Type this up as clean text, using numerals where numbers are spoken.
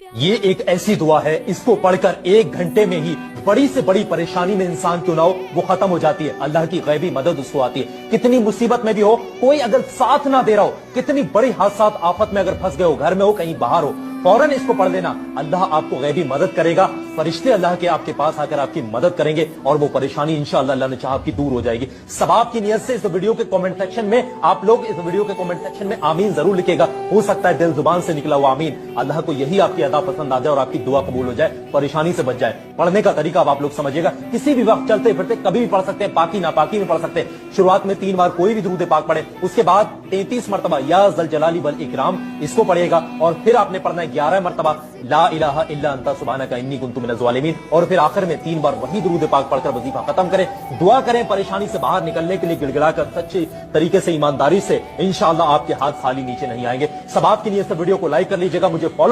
ये एक ऐसी दुआ है, इसको पढ़कर 1 घंटे में ही बड़ी से बड़ी परेशानी में इंसान क्यों ना हो वो खत्म हो जाती है। अल्लाह की गैबी मदद उसको आती है। कितनी मुसीबत में भी हो, कोई अगर साथ ना दे रहा हो, कितनी बड़ी हादसात आफत में अगर फंस गए हो, घर में हो कहीं बाहर हो, फौरन इसको पढ़ लेना। अल्लाह आपको गैबी मदद करेगा। फरिश्ते अल्लाह के आपके पास आकर आपकी मदद करेंगे और वो परेशानी इंशाअल्लाह अल्लाह ने चाहा आपकी दूर हो जाएगी। सवाब की नियत से इस वीडियो के कमेंट सेक्शन में आप लोग इस वीडियो के कमेंट सेक्शन में आमीन जरूर लिखेगा। हो सकता है दिल जुबान से निकला हुआ आमीन अल्लाह को यही आपकी अदा पसंद आ जाए और आपकी दुआ कबूल हो जाए, परेशानी से बच जाए। पढ़ने का तरीका अब आप लोग समझिएगा। किसी भी वक्त चलते फिरते कभी भी पढ़ सकते हैं, पाकी नापाकी में पढ़ सकते हैं। शुरुआत में 3 बार कोई भी दुरूद पाक पढ़े, उसके बाद 33 मरतबा या जल जलाली वल इकराम इसको पढ़ेगा और फिर आपने पढ़ना है 11 मरतबा ला इलाहा इल्ला अंता सुब्हानका इन्नी कुन्तु मिनज़ ज़ालिमीन और फिर आखिर में 3 बार वही दुरूद पाक पढ़कर वजीफा खत्म करें। दुआ करें परेशानी से बाहर निकलने के लिए, गिड़गिड़ाकर सच्चे तरीके से ईमानदारी से। इंशाअल्लाह आपके हाथ खाली नीचे नहीं आएंगे। सवाब की नियत से वीडियो को लाइक कर लीजिएगा, मुझे फॉलो